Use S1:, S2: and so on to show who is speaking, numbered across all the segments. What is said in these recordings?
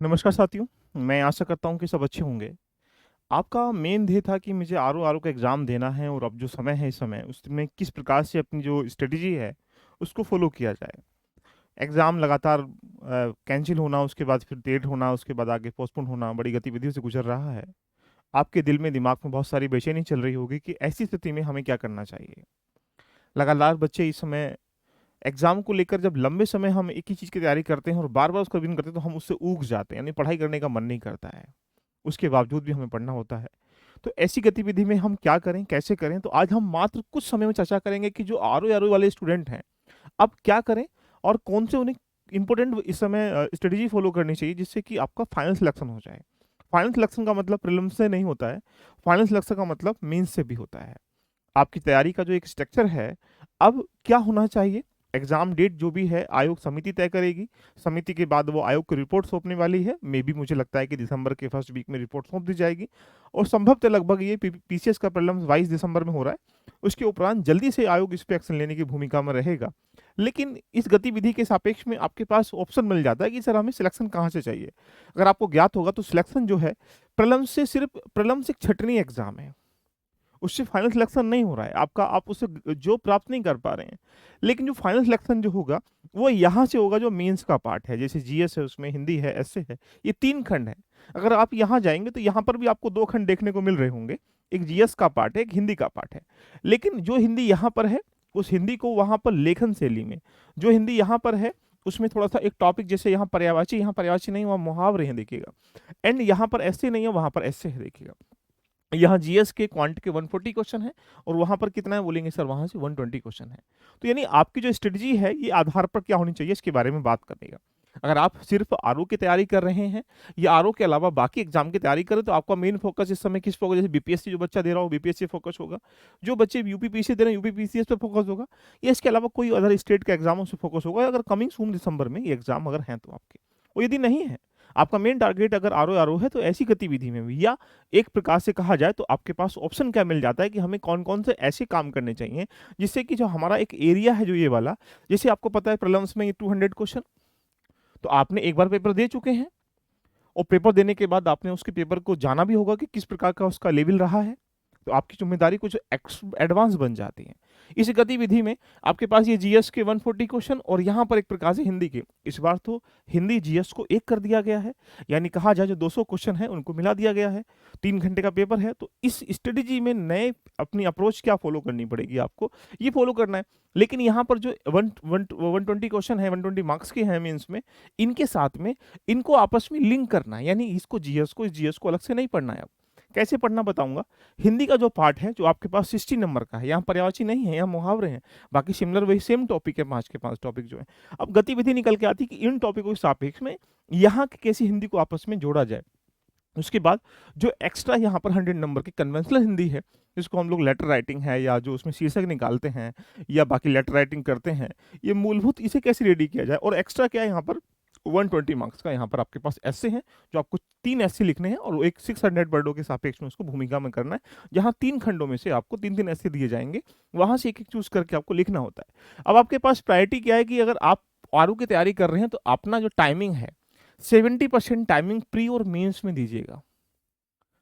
S1: नमस्कार साथियों, मैं आशा करता हूँ कि सब अच्छे होंगे। आपका मेन ध्येय था कि मुझे आरओ का एग्ज़ाम देना है और अब जो समय है इस समय, उसमें किस प्रकार से अपनी जो स्ट्रैटेजी है, उसको फ़ॉलो किया जाए। एग्ज़ाम लगातार कैंसल होना, उसके बाद फिर लेट होना, उसके बाद आगे पोस्टपोन होना, बड़ी गतिविधियों से गुज़र रहा है। आपके दिल में, दिमाग में बहुत सारी बेचैनी चल रही होगी कि ऐसी स्थिति में हमें क्या करना चाहिए। लगातार बच्चे इस समय एग्ज़ाम को लेकर जब लंबे समय हम एक ही चीज़ की तैयारी करते हैं और बार-बार उसको रिवीजन करते हैं, तो हम उससे ऊब जाते हैं, यानी पढ़ाई करने का मन नहीं करता है। उसके बावजूद भी हमें पढ़ना होता है। तो ऐसी गतिविधि में हम क्या करें, कैसे करें? तो आज हम मात्र कुछ समय में चर्चा करेंगे कि जो आरओ वाले स्टूडेंट हैं, अब क्या करें और कौन से उन्हें इम्पोर्टेंट इस समय स्ट्रेटेजी फ़ॉलो करनी चाहिए जिससे कि आपका फाइनल सिलेक्शन हो जाए। फाइनल सिलेक्शन का मतलब प्रीलिम्स से नहीं होता है, फाइनल सिलेक्शन का मतलब मेंस से भी होता है। आपकी तैयारी का जो एक स्ट्रक्चर है, अब क्या होना चाहिए? एग्ज़ाम डेट जो भी है आयोग समिति तय करेगी। समिति के बाद वो आयोग को रिपोर्ट सौंपने वाली है। मेबी मुझे लगता है कि दिसंबर के फर्स्ट वीक में रिपोर्ट सौंप दी जाएगी और संभवतः लगभग ये पीसीएस का प्रीलिम्स 22 दिसंबर में हो रहा है। उसके उपरांत जल्दी से आयोग इस पे एक्शन लेने की भूमिका में रहेगा। लेकिन इस गतिविधि के सापेक्ष में आपके पास ऑप्शन मिल जाता है कि सर हमें सिलेक्शन कहाँ से चाहिए? अगर आपको ज्ञात होगा तो सिलेक्शन जो है प्रीलिम्स से सिर्फ़ प्रीलिम्स एक छँटनी एग्ज़ाम है। उससे फाइनल सिलेक्शन नहीं हो रहा है। आपका आप उससे जॉब प्राप्त नहीं कर पा रहे हैं। लेकिन जो फाइनल सिलेक्शन जो होगा, वो यहाँ से होगा जो मेंस का पार्ट है। जैसे जीएस है, उसमें हिंदी है, एसए है, ये 3 खंड हैं। अगर आप यहाँ जाएँगे तो यहाँ पर भी आपको 2 खंड देखने को मिल रहे होंगे। एक जीएस का पार्ट है, एक हिंदी का पार्ट है। लेकिन जो हिंदी यहाँ पर है, उस हिंदी को वहाँ पर लेखन शैली में, जो हिंदी यहाँ पर है, उसमें थोड़ा-सा एक टॉपिक जैसे यहाँ पर्यायवाची नहीं, वहाँ मुहावरे हैं देखिएगा। एंड यहाँ पर एसए नहीं है, वहाँ पर एसए है देखिएगा। यहाँ जीएस के क्वांट के 140 क्वेश्चन है और वहाँ पर कितना है बोलेंगे सर वहाँ से 120 क्वेश्चन है। तो यानी आपकी जो स्ट्रेटजी है ये आधार पर क्या होनी चाहिए इसके बारे में बात करेगा। अगर आप सिर्फ आरओ की तैयारी कर रहे हैं या आरओ के अलावा बाकी एग्जाम की तैयारी करें तो आपका मेन फोकस इस समय किस फोकस जैसे बीपीएससी जो बच्चा दे रहा हो बीपीएससी फोकस होगा। जो बच्चे यूपीपीसी दे रहे हैं यूपीपीसीएस पे फोकस होगा या इसके अलावा कोई अदर स्टेट के एग्जामों से फोकस होगा अगर कमिंग सून दिसंबर में ये एग्जाम अगर हैं तो आपके। और यदि नहीं है आपका मेन टारगेट अगर आरओ है तो ऐसी गतिविधि में भी या एक प्रकार से कहा जाए तो आपके पास ऑप्शन क्या मिल जाता है कि हमें कौन-कौन से ऐसे काम करने चाहिए, जिससे कि जो हमारा एक एरिया है जो ये वाला, जैसे आपको पता है प्रीलिम्स में ये 200 क्वेश्चन, तो आपने एक बार पेपर दे चुके हैं और पेपर देने के बाद आपने उसके पेपर को जाना भी होगा कि किस प्रकार का उसका लेवल रहा है। तो आपकी ज़िम्मेदारी कुछ एडवांस बन जाती है। इस गतिविधि में आपके पास ये जीएस के 140 क्वेश्चन और यहाँ पर एक प्रकार से हिंदी के। इस बार तो हिंदी जीएस को एक कर दिया गया है, यानी कहा जाए जो 200 क्वेश्चन हैं उनको मिला दिया गया है। 3 घंटे का पेपर है, तो इस स्ट्रेटेजी में नए अपनी अप्रोच क्या फ़ॉलो करनी पड़ेगी आपको, ये फ़ॉलो करना है। लेकिन यहाँ पर जो 120 क्वेश्चन है, 120 मार्क्स के हैं मेंस में, इनके साथ में इनको आपस में लिंक करना है, यानी इसको जीएस को, इस जीएस को अलग से नहीं पढ़ना है अब। कैसे पढ़ना बताऊँगा। हिंदी का जो पार्ट है, जो आपके पास 60 नंबर का है, यहाँ पर्यायवाची नहीं है, यहाँ मुहावरे हैं। बाकी सिमिलर वही सेम टॉपिक है 5 के 5 टॉपिक जो हैं। अब गतिविधि निकल के आती है कि इन टॉपिकों के सापेक्ष में यहाँ की कैसी हिंदी को आपस में जोड़ा जाए। उसके बाद जो एक्स्ट्रा यहाँ पर 100 नंबर की कन्वेंशनल हिंदी है, जिसको हम लोग लेटर राइटिंग है या जो उसमें शीर्षक निकालते हैं या बाकी लेटर राइटिंग करते हैं, ये मूलभूत इसे कैसे रेडी किया जाए और एक्स्ट्रा क्या है यहाँ पर 120 मार्क्स का यहाँ पर आपके पास एस्से हैं, जो आपको 3 एस्से लिखने हैं और एक 600 वर्डों के सापेक्ष में उसको भूमिका में करना है, जहाँ 3 खंडों में से आपको 3-3 एस्से दिए जाएँगे, वहाँ से एक-एक चूज़ करके आपको लिखना होता है। अब आपके पास प्रायोरिटी क्या है कि अगर आप आरओ की तैयारी कर रहे हैं, तो अपना जो टाइमिंग है, 70% टाइमिंग प्री और मेंस में दीजिएगा।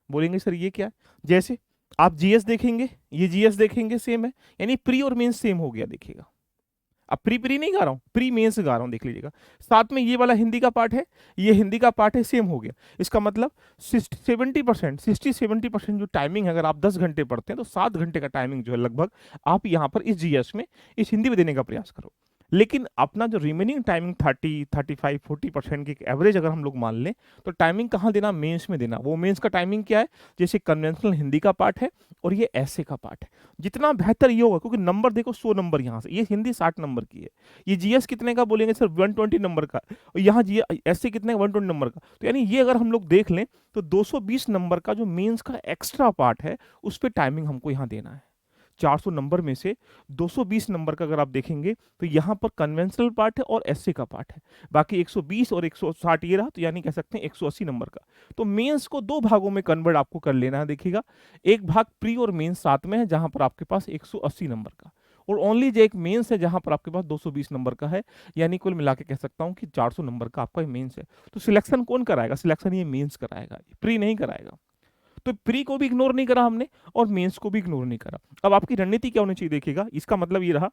S1: बोलेंगे सर ये क्या है? जैसे आप जीएस देखेंगे, ये जीएस देखेंगे सेम है, यानी प्री और मेंस सेम हो गया देखिएगा। अब प्री नहीं गा रहा हूँ, प्री मेंस गा रहा हूँ देख लीजिएगा। साथ में ये वाला हिंदी का पार्ट है, ये हिंदी का पार्ट है सेम हो गया। इसका मतलब 70% 60-70% जो टाइमिंग है अगर आप 10 घंटे पढ़ते हैं तो 7 घंटे का टाइमिंग जो है लगभग आप यहाँ पर इस जीएस में, इस हिंदी में देने का प्रयास करो। लेकिन अपना जो रिमेनिंग टाइमिंग 30, 35, 40% की एक एवरेज अगर हम लोग मान लें, तो टाइमिंग कहाँ देना? मेंस में देना। वो मेंस का टाइमिंग क्या है? जैसे कन्वेंशनल हिंदी का पार्ट है और ये ऐसे का पार्ट है। जितना बेहतर ये होगा क्योंकि नंबर देखो 100 नंबर यहाँ से, ये हिंदी 60 नंबर की है। ये जीएस कितने का बोलेंगे सर 120 नंबर का और यहाँ जी ऐसे कितने 120 नंबर का। तो यानी ये अगर हम लोग देख लें तो 220 नंबर का जो मेंस का एक्स्ट्रा पार्ट है, उस पे टाइमिंग हमको यहाँ देना है। 400 नंबर में से 220 नंबर का अगर आप देखेंगे तो यहाँ पर कन्वेंशनल पार्ट है और एसए का पार्ट है। बाकी 120 और 160 ये रहा तो यानी कह सकते हैं 180 नंबर का। तो मेंस को 2 भागों में कन्वर्ट आपको कर लेना है देखिएगा। एक भाग प्री और मेंस साथ में है जहाँ पर आपके पास 180 नंबर का और ओनली जो एक मेंस है जहां पर आपके पास 220 नंबर का है, यानी कुल मिला के कह सकता हूं कि 400 नंबर का आपका मेंस है। तो सिलेक्शन कौन कराएगा? सिलेक्शन ये मेंस कराएगा, प्री नहीं कराएगा। तो प्री को भी इग्नोर नहीं करा हमने और मेंस को भी इग्नोर नहीं करा। अब आपकी रणनीति क्या होनी चाहिए देखिएगा, इसका मतलब ये रहा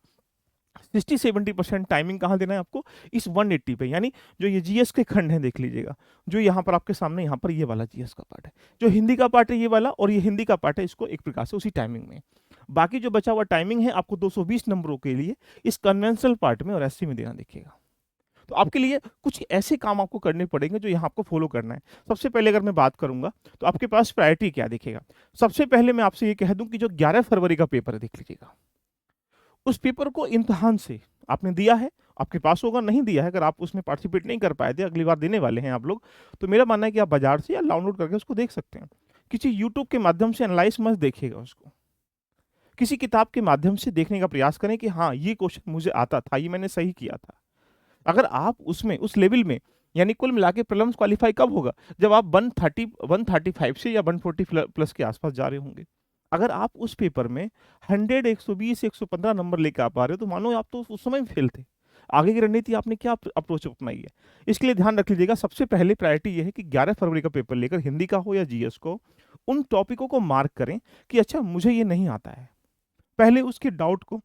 S1: 60-70% टाइमिंग कहाँ देना है आपको, इस 180 पे। यानी जो ये जीएस के खंड हैं देख लीजिएगा, जो यहाँ पर आपके सामने यहाँ पर ये वाला जीएस का पार्ट है, जो हिंदी का पार्ट है ये वाला, और ये हिंदी का पार्ट है, इसको एक प्रकार से उसी टाइमिंग में। बाकी जो बचा हुआ टाइमिंग है आपको 220 नंबरों के लिए इस कन्वेंशनल पार्ट में और एससी में देना देखिएगा। तो आपके लिए कुछ ऐसे काम आपको करने पड़ेंगे जो यहाँ आपको फॉलो करना है। सबसे पहले अगर मैं बात करूंगा तो आपके पास प्रायोरिटी क्या दिखेगा। सबसे पहले मैं आपसे ये कह दूं कि जो 11 फरवरी का पेपर है देख लीजिएगा, उस पेपर को इम्तिहान से आपने दिया है, आपके पास होगा, नहीं दिया है, अगर आप उसमें पार्टिसिपेट नहीं कर पाए थे, अगली बार देने वाले हैं आप लोग, तो मेरा मानना है कि आप बाजार से या डाउनलोड करके उसको देख सकते हैं। किसी यूट्यूब के माध्यम से एनालाइज मत देखिएगा उसको, किसी किताब के माध्यम से देखने का प्रयास करें कि हाँ ये क्वेश्चन मुझे आता था, ये मैंने सही किया था। अगर आप उसमें उस लेवल में, यानी कुल मिला के प्रीलिम्स क्वालिफाई कब होगा, जब आप 135 से या 140 प्लस के आसपास जा रहे होंगे। अगर आप उस पेपर में 100, 120, 115 नंबर लेकर आ पा रहे हो तो मानो आप तो उस समय फेल थे। आगे की रणनीति आपने क्या अप्रोच अपनाई है, इसके लिए ध्यान रख लीजिएगा। सबसे पहले प्रायोरिटी यह है कि 11 फरवरी का पेपर लेकर, हिंदी का हो या जीएस को, उन टॉपिकों को मार्क करें कि अच्छा मुझे ये नहीं आता है, पहले उसके डाउट को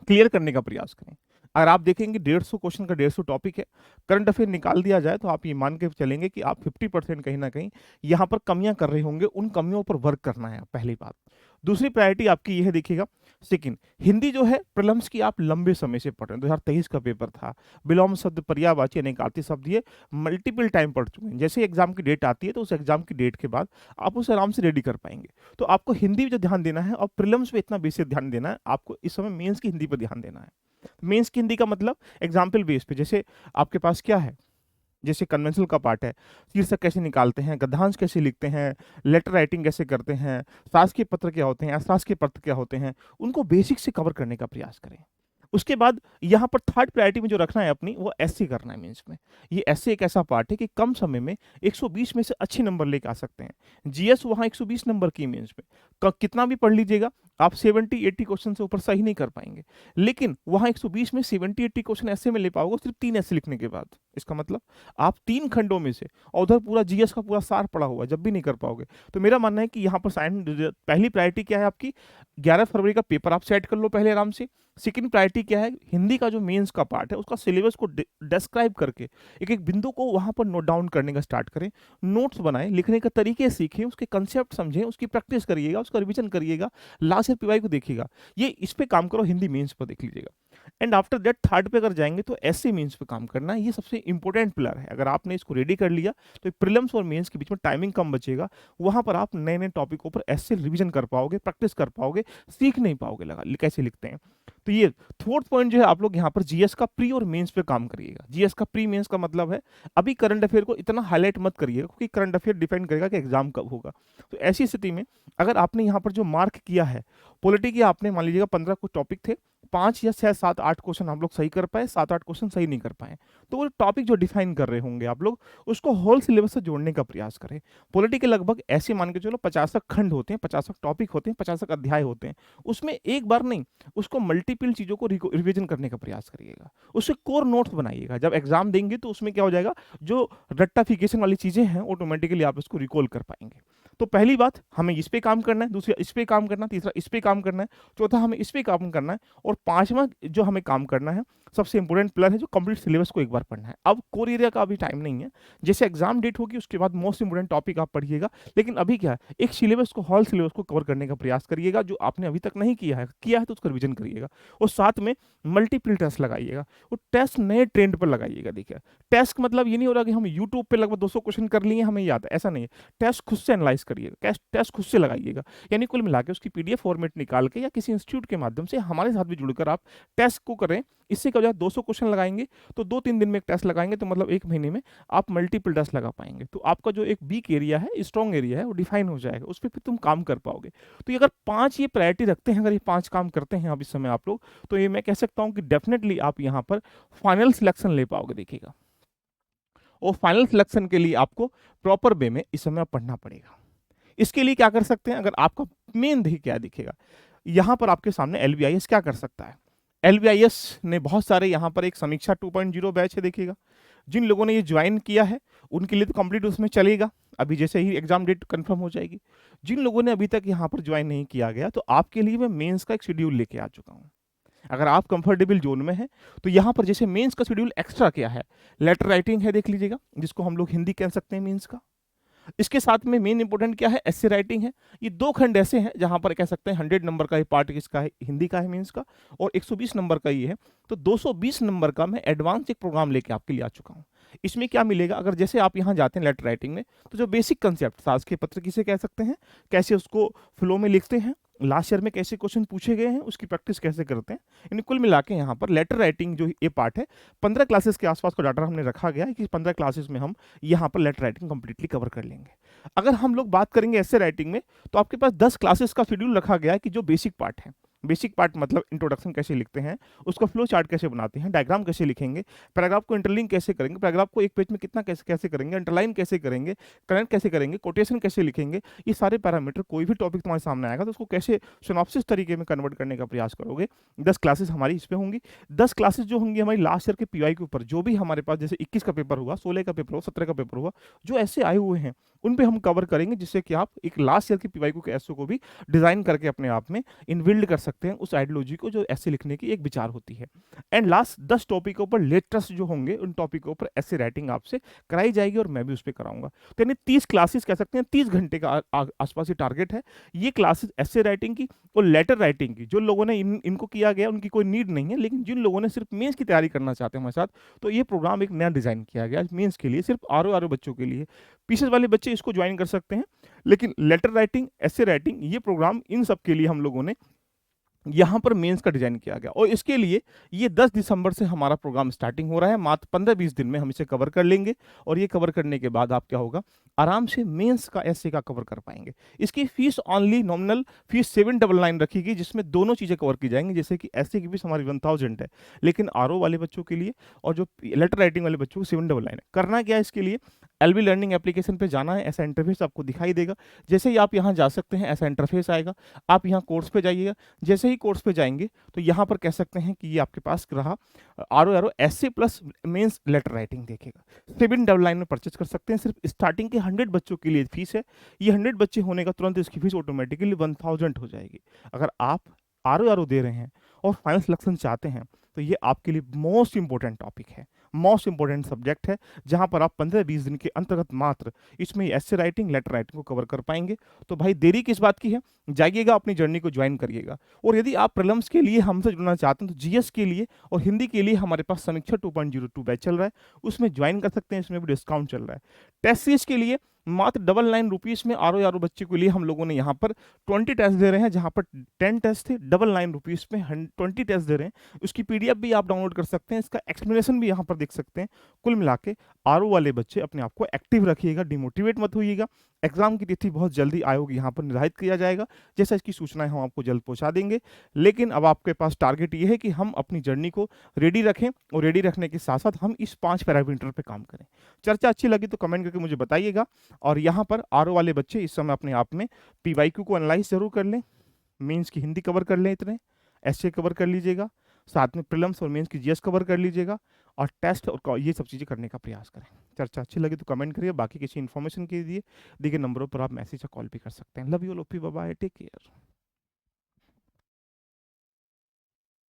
S1: क्लियर करने का प्रयास करें। अगर आप देखेंगे 150 क्वेश्चन का 150 टॉपिक है, करंट अफेयर निकाल दिया जाए तो आप ये मान के चलेंगे कि आप 50% कहीं ना कहीं यहाँ पर कमियां कर रहे होंगे, उन कमियों पर वर्क करना है पहली बात। दूसरी प्रायोरिटी आपकी ये है देखिएगा, सेकंड, हिंदी जो है प्रलम्स की आप लंबे समय से पढ़ रहे हैं, 2023 का पेपर था, विलोम शब्द, पर्यायवाची, अनेकार्थी शब्द ये मल्टीपल टाइम पढ़ चुके हैं। जैसे एग्जाम की डेट आती है तो उस एग्जाम की डेट के बाद आप उसे आराम से रेडी कर पाएंगे। तो आपको हिंदी पे जो ध्यान देना है और प्रीलिम्स पे इतना बेसिक ध्यान देना है, आपको इस समय मेंस की हिंदी पर ध्यान देना है। मेंस की हिंदी का मतलब एग्जाम्पल बेस पे, जैसे आपके पास क्या है, जैसे कन्वेंशनल का पार्ट है, शीर्षक कैसे निकालते हैं, गद्यांश कैसे लिखते हैं, लेटर राइटिंग कैसे करते हैं, शासकीय पत्र क्या होते हैं, अशासकीय पत्र क्या होते हैं, उनको बेसिक से कवर करने का प्रयास करें। उसके बाद यहाँ पर थर्ड प्रायोरिटी में जो रखना है अपनी, वो एससी करना है मेंस में। ये एससी एक ऐसा पार्ट है कि कम समय में 120 में से अच्छे नंबर लेके आ सकते हैं। जीएस वहाँ 120 नंबर की मेंस में, कितना भी पढ़ लीजिएगा आप 70-80 क्वेश्चन से ऊपर सही नहीं कर पाएंगे। लेकिन वहाँ 120 में 70-80 क्वेश्चन ऐसे में ले पाओगे सिर्फ 3 ऐसे लिखने के बाद। इसका मतलब आप 3 खंडों में से, और उधर पूरा जीएस का पूरा सार पड़ा हुआ, जब भी नहीं कर पाओगे। तो मेरा मानना है कि यहाँ पर साइंस पहली प्रायोरिटी क्या है आपकी, 11 फरवरी का पेपर आप सेट कर लो पहले आराम से। सेकंड प्रायोरिटी क्या है, हिंदी का जो मेंस का पार्ट है उसका सिलेबस को डिस्क्राइब करके एक एक बिंदु को वहां पर नोट डाउन करने का स्टार्ट करें, नोट्स बनाएं, लिखने का तरीके सीखें, उसके कंसेप्ट समझें, उसकी प्रैक्टिस करिएगा, उसका रिवीजन करिएगा, लास्ट ईयर पीवाई को देखिएगा। ये इस पे काम करो, हिंदी मेंस पर देख लीजिएगा। एंड आफ्टर दैट थर्ड पे अगर जाएंगे तो एससी मेंस पे काम करना है, ये सबसे इंपॉर्टेंट पिलर है। अगर आपने इसको रेडी कर लिया तो प्रीलिम्स और मेंस के बीच में टाइमिंग कम बचेगा, वहां पर आप नए नए टॉपिकों पर एससी रिवीजन कर पाओगे, प्रैक्टिस कर पाओगे, सीख नहीं पाओगे लगा कैसे लिखते हैं। तो ये फोर्थ पॉइंट जो है, आप लोग यहाँ पर जीएस का प्री और मेंस पे काम करिएगा। जीएस का प्री मेंस का मतलब है अभी करंट अफेयर को इतना हाईलाइट मत करिएगा, क्योंकि करंट अफेयर डिपेंड करेगा कि एग्जाम कब होगा। तो ऐसी स्थिति में अगर आपने यहाँ पर जो मार्क किया है, पॉलिटी की आपने मान लीजिएगा 15 कुछ टॉपिक थे, 5 या 6, 7, 8 क्वेश्चन हम लोग सही कर पाए, 7-8 क्वेश्चन सही नहीं कर पाए, तो वो टॉपिक जो डिफाइन कर रहे होंगे आप लोग, उसको होल सिलेबस से जोड़ने का प्रयास करें। पॉलिटी के लगभग ऐसे मान के चलो 50 खंड होते हैं, 50 टॉपिक होते हैं, 50 अध्याय होते हैं, उसमें एक बार नहीं, उसको मल्टीपल चीजों को रिवीजन करने का प्रयास करिएगा, उससे कोर नोट्स बनाइएगा। जब एग्जाम देंगे तो उसमें क्या हो जाएगा, जो रट्टाफिकेशन वाली चीजें हैं ऑटोमेटिकली आप इसको रिकॉल कर पाएंगे। तो पहली बात, हमें इस पे काम करना है, दूसरा इस पे काम करना है, तीसरा इस पे काम करना है, चौथा हमें इस पे काम करना है, और पांचवा जो हमें काम करना है, सबसे इंपॉर्टेंट पिलर है, जो कंप्लीट सिलेबस को एक बार पढ़ना है। अब कोर एरिया का अभी टाइम नहीं है, जैसे एग्जाम डेट होगी उसके बाद मोस्ट इंपोर्टेंट टॉपिक आप पढ़िएगा। लेकिन अभी क्या है, एक सिलेबस को, हॉल सिलेबस को कवर करने का प्रयास करिएगा, जो आपने अभी तक नहीं किया है तो उसका रिवीजन करिएगा। और साथ में मल्टीपल टेस्ट लगाइएगा, वो टेस्ट नए ट्रेंड पर लगाइएगा। देखिए, टेस्ट मतलब ये नहीं हो रहा कि हम यूट्यूब पे लगभग 200 क्वेश्चन कर लिए हमें याद है, ऐसा नहीं है। टेस्ट खुद से एनालाइज करिएगा, टेस्ट खुद से लगाइएगा, यानी कुल मिला के उसकी पीडीएफ फॉर्मेट निकाल के या किसी इंस्टीट्यूट के माध्यम से हमारे साथ भी जुड़कर आप टेस्ट को करें। इससे क्या हो जाए, 200 क्वेश्चन लगाएंगे तो 2-3 दिन में एक टेस्ट लगाएंगे, तो मतलब 1 महीने में आप मल्टीपल टेस्ट लगा पाएंगे। तो आपका जो एक वीक एरिया है, स्ट्रॉन्ग एरिया है, वो डिफाइन हो जाएगा, उस पर फिर तुम काम कर पाओगे। तो ये अगर 5 ये प्रायोरिटी रखते हैं, अगर ये 5 काम करते हैं अब इस समय आप लोग, तो ये मैं कह सकता हूं कि डेफिनेटली आप यहाँ पर फाइनल सिलेक्शन ले पाओगे। देखिएगा, और फाइनल सिलेक्शन के लिए आपको प्रॉपर वे में इस समय पढ़ना पड़ेगा। इसके लिए क्या कर सकते हैं, अगर आपका मेन देखिए क्या दिखेगा, यहाँ पर आपके सामने एलबीआईएस क्या कर सकता है। एलबीआईएस ने बहुत सारे यहाँ पर एक समीक्षा 2.0 बैच है, देखिएगा जिन लोगों ने ये ज्वाइन किया है उनके लिए तो कंप्लीट उसमें चलेगा, अभी जैसे ही एग्जाम डेट कंफर्म हो जाएगी। जिन लोगों ने अभी तक यहाँ पर ज्वाइन नहीं किया गया, तो आपके लिए मैं मेंस का एक शेड्यूल लेके आ चुका हूँ। अगर आप कंफर्टेबल जोन में हैं तो यहाँ पर जैसे मेंस का शेड्यूल एक्स्ट्रा क्या है, लेटर राइटिंग है देख लीजिएगा, जिसको हम लोग हिंदी कह सकते हैं मेंस का। इसके साथ में मेन इंपॉर्टेंट क्या है, एस्से राइटिंग है। ये दो खंड ऐसे हैं जहां पर कह सकते हैं 100 नंबर का ये पार्ट किसका है, हिंदी का है मेंस का, और 120 नंबर का ये है। तो 220 नंबर का मैं एडवांस एक प्रोग्राम लेके आपके लिए आ चुका हूँ। इसमें क्या मिलेगा, अगर जैसे आप यहाँ जाते हैं लेटर राइटिंग में, तो जो बेसिक कंसेप्ट शासकीय पत्र किसे कह सकते हैं, कैसे उसको फ्लो में लिखते हैं, लास्ट ईयर में कैसे क्वेश्चन पूछे गए हैं, उसकी प्रैक्टिस कैसे करते हैं, इन कुल मिला के यहाँ पर लेटर राइटिंग जो ये पार्ट है 15 क्लासेस के आसपास का डाटा हमने रखा गया है कि 15 क्लासेस में हम यहाँ पर लेटर राइटिंग कंप्लीटली कवर कर लेंगे। अगर हम लोग बात करेंगे ऐसे राइटिंग में, तो आपके पास 10 क्लासेस का शेड्यूल रखा गया है कि जो बेसिक पार्ट है, बेसिक पार्ट मतलब इंट्रोडक्शन कैसे लिखते हैं, उसका फ्लो चार्ट कैसे बनाते हैं, डायग्राम कैसे लिखेंगे, पैराग्राफ को इंटरलिंक कैसे करेंगे, पैराग्राफ को एक पेज में कितना कैसे कैसे करेंगे, अंडरलाइन कैसे करेंगे, करेंट कैसे करेंगे, कोटेशन कैसे लिखेंगे, ये सारे पैरामीटर, कोई भी टॉपिक तुम्हारे सामने आएगा तो उसको कैसे सिनॉप्सिस तरीके में कन्वर्ट करने का प्रयास करोगे। 10 क्लासेस हमारी इस पे होंगी। 10 क्लासेस जो होंगी हमारी लास्ट ईयर के पीवाई के ऊपर, जो भी हमारे पास जैसे 21 का पेपर हुआ, 16 का पेपर हुआ, 17 का पेपर हुआ, जो ऐसे आए हुए हैं उन पे हम कवर करेंगे, जिससे कि आप एक लास्ट ईयर की पीवाई के एसओ को भी डिजाइन करके अपने आप में इनबिल्ड कर सकते हैं उस आइडियोलॉजी को जो ऐसे लिखने की एक विचार होती है। एंड लास्ट 10 टॉपिकों पर लेटेस्ट जो होंगे उन टॉपिकों पर ऐसे राइटिंग आपसे कराई जाएगी और मैं भी उस पर कराऊंगा। तो यानी 30 क्लासेस कह सकते हैं, 30 घंटे का आसपास ये टारगेट है। ये क्लासेस ऐसे राइटिंग की और लेटर राइटिंग की, जो लोगों ने इनको किया गया उनकी कोई नीड नहीं है, लेकिन जिन लोगों ने सिर्फ मेंस की तैयारी करना चाहते हैं हमारे साथ, तो ये प्रोग्राम एक नया डिजाइन किया गया मेंस के लिए, सिर्फ आर बच्चों के लिए। पीसेस वाले बच्चे इसको ज्वाइन कर सकते हैं, लेकिन लेटर राइटिंग, ऐसे राइटिंग, ये प्रोग्राम इन सब के लिए हम लोगों ने यहाँ पर मेंस का डिजाइन किया गया। और इसके लिए ये 10 दिसंबर से हमारा प्रोग्राम स्टार्टिंग हो रहा है। मात्र 15-20 दिन में हम इसे कवर कर लेंगे, और ये कवर करने के बाद आप क्या होगा, आराम से मेंस का एसए का कवर कर पाएंगे। इसकी फीस ऑनली नॉमिनल फीस 799 रखी, जिसमें दोनों चीजें कवर की जाएंगी। जैसे कि एसए की फीस हमारी 1000 है, लेकिन आरओ वाले बच्चों के लिए और जो लेटर राइटिंग वाले बच्चों को 799 है। करना क्या है इसके लिए, एलबी लर्निंग एप्लीकेशन पे जाना है, ऐसा इंटरफेस आपको दिखाई देगा। जैसे ही आप यहाँ जा सकते हैं ऐसा इंटरफेस आएगा, आप यहाँ कोर्स पे जाइएगा। जैसे ही कोर्स पे जाएंगे तो यहाँ पर कह सकते हैं कि ये आपके पास रहा RAS plus mains letter writing देखेगा। 799 में परचेज कर सकते हैं। सिर्फ स्टार्टिंग के 100 बच्चों के लिए फीस है। ये 100 बच्चे होने का तुरंत इसकी फीस ऑटोमेटिकली 1000 हो जाएगी। अगर आप आर दे रहे हैं और फाइनल सिलेक्शन चाहते हैं, तो ये आपके लिए मोस्ट इंपॉर्टेंट टॉपिक है, मोस्ट इंपॉर्टेंट सब्जेक्ट है, जहां पर आप 15-20 दिन के अंतर्गत मात्र इसमें एस्से राइटिंग, लेटर राइटिंग को कवर कर पाएंगे। तो भाई देरी किस बात की है, जाइएगा, अपनी जर्नी को ज्वाइन करिएगा। और यदि आप प्रीलिम्स के लिए हमसे जुड़ना चाहते हैं, तो जीएस के लिए और हिंदी के लिए हमारे पास समीक्षा 2.02 बैच चल रहा है, उसमें ज्वाइन कर सकते हैं, इसमें भी डिस्काउंट चल रहा है। टेस्ट सीरीज के लिए मात्र 99 में आर बच्चे के लिए हम लोगों ने यहाँ पर 20 टेस्ट दे रहे हैं, जहाँ पर 10 टेस्ट थे, 99 में 20 टेस्ट दे रहे हैं। उसकी पीडीएफ भी आप डाउनलोड कर सकते हैं, इसका एक्सप्लेनेशन भी यहाँ पर देख सकते हैं। कुल मिला के आर वाले बच्चे अपने आप को एक्टिव रखिएगा, डिमोटिवेट मत होइएगा। एग्जाम की तिथि बहुत जल्दी आयोग यहाँ पर निर्धारित किया जाएगा, जैसा इसकी सूचनाएं हम आपको जल्द पहुंचा देंगे। लेकिन अब आपके पास टारगेट ये है कि हम अपनी जर्नी को रेडी रखें, और रेडी रखने के साथ साथ हम इस 5 पैरामीटर पे काम करें। चर्चा अच्छी लगी तो कमेंट करके मुझे बताइएगा। और यहाँ पर आर वाले बच्चे इस समय अपने आप में पीवाईक्यू को एनालाइज जरूर कर लें, मेंस की हिंदी कवर कर लें, इतने एसए कवर कर लीजिएगा, साथ में प्रीलिम्स और मेंस की जीएस कवर कर लीजिएगा, और टेस्ट और ये सब चीज़ें करने का प्रयास करें। चर्चा अच्छी लगी तो कमेंट करिए। बाकी किसी इन्फॉर्मेशन के लिए दिए गए नंबरों पर आप मैसेज या कॉल भी कर सकते हैं। लव यू, लोपी, बाय बाय, टेक केयर।